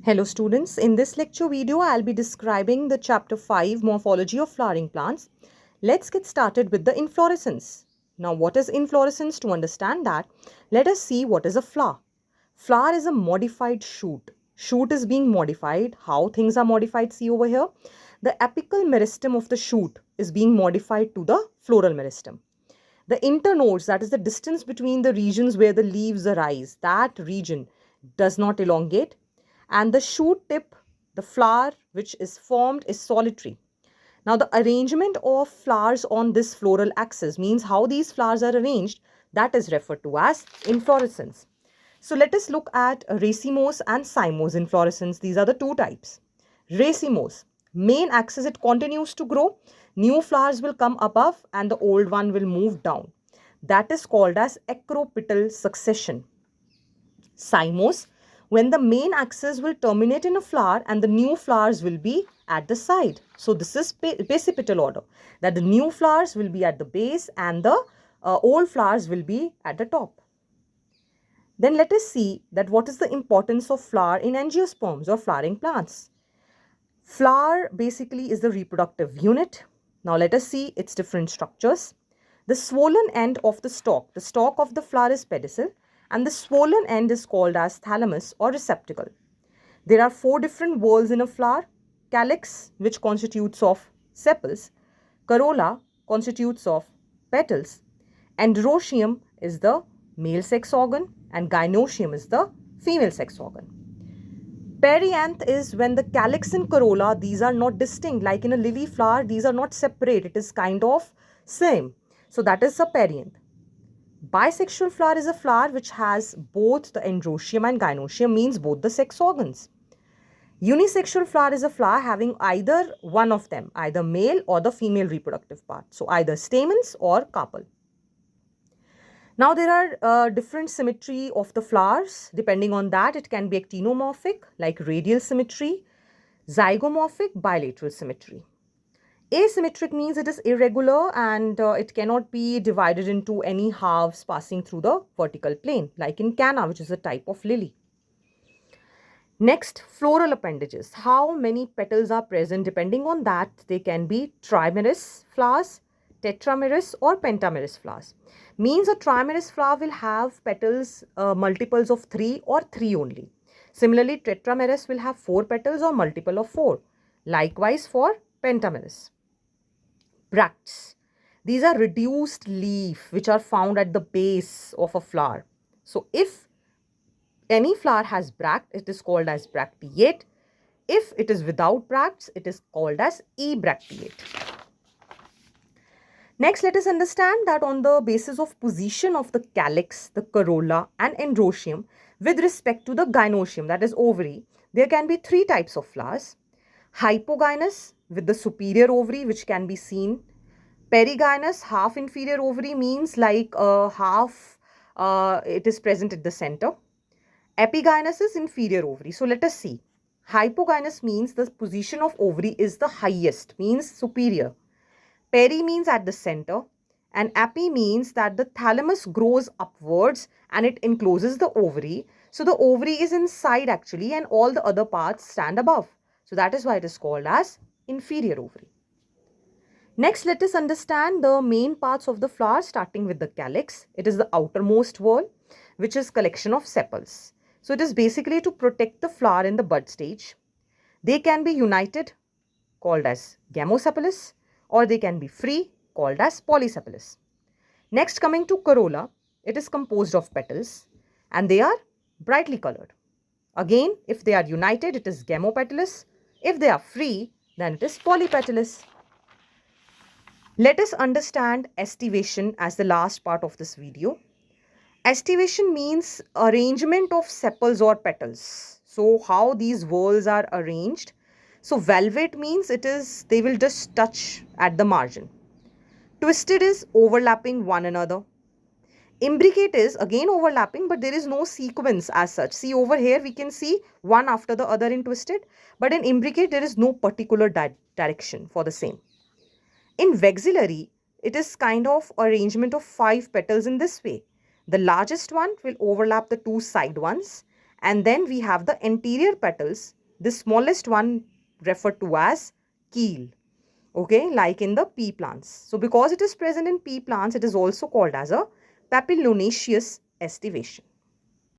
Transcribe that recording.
Hello students, in this lecture video I'll be describing the chapter 5 morphology of flowering plants. Let's get started with the inflorescence. Now what is inflorescence? To understand that, let us see what is a flower. Flower is a modified shoot. Shoot is being modified. How things are modified? See over here. The apical meristem of the shoot is being modified to the floral meristem. The internodes, that is the distance between the regions where the leaves arise, that region does not elongate. And the shoot tip, the flower which is formed, is solitary. Now the arrangement of flowers on this floral axis means how these flowers are arranged, that is referred to as inflorescence. So let us look at racemose and cymose inflorescence. These are the two types. Racemose, main axis, it continues to grow. New flowers will come above and the old one will move down. That is called as acropetal succession. Cymose, when the main axis will terminate in a flower and the new flowers will be at the side. So this is basipetal order, that the new flowers will be at the base and the old flowers will be at the top. Then let us see that what is the importance of flower in angiosperms or flowering plants. Flower basically is the reproductive unit. Now let us see its different structures. The swollen end of the stalk of the flower is pedicel, and the swollen end is called as thalamus or receptacle. There are 4 different whorls in a flower. Calyx, which constitutes of sepals. Corolla constitutes of petals. Androecium is the male sex organ and gynoecium is the female sex organ. Perianth is when the calyx and corolla, these are not distinct. Like in a lily flower, these are not separate. It is kind of same. So that is a perianth. Bisexual flower is a flower which has both the androecium and gynoecium, means both the sex organs. Unisexual flower is a flower having either one of them, either male or the female reproductive part. So either stamens or carpel. Now there are different symmetry of the flowers. Depending on that, it can be actinomorphic like radial symmetry, zygomorphic, bilateral symmetry. Asymmetric means it is irregular and it cannot be divided into any halves passing through the vertical plane, like in canna, which is a type of lily. Next, floral appendages. How many petals are present? Depending on that, they can be trimerous flowers, tetramerous or pentamerous flowers. Means a trimerous flower will have petals multiples of 3 or 3 only. Similarly, tetramerous will have 4 petals or multiple of 4. Likewise for pentamerous. Bracts. These are reduced leaf which are found at the base of a flower. So if any flower has bract, it is called as bracteate. If it is without bracts, it is called as ebracteate. Next, let us understand that on the basis of position of the calyx, the corolla and androecium with respect to the gynoecium, that is ovary, there can be 3 types of flowers. Hypogynous with the superior ovary which can be seen. Perigynous, half inferior ovary, means like half it is present at the center. Epigynous is inferior ovary. So let us see. Hypogynous means the position of ovary is the highest, means superior. Peri means at the center, and epi means that the thalamus grows upwards and it encloses the ovary. So the ovary is inside actually and all the other parts stand above. So that is why it is called as inferior ovary. Next, let us understand the main parts of the flower, starting with the calyx. It is the outermost whorl, which is collection of sepals. So it is basically to protect the flower in the bud stage. They can be united, called as gamosepalous, or they can be free, called as polysepalous. Next, coming to corolla, it is composed of petals and they are brightly colored. Again, if they are united, it is gamopetalous. If they are free, then it is polypetalous. Let us understand estivation as the last part of this video. Estivation means arrangement of sepals or petals. So how these whorls are arranged. So valvate means they will just touch at the margin. Twisted is overlapping one another. Imbricate is again overlapping, but there is no sequence as such. See over here we can see one after the other in twisted, but in imbricate there is no particular direction for the same. In vexillary, it is kind of arrangement of 5 petals in this way. The largest one will overlap the 2 side ones, and then we have the anterior petals The smallest one referred to as keel. Okay, like in the pea plants. So because it is present in pea plants, it is also called as a papilionaceous estivation.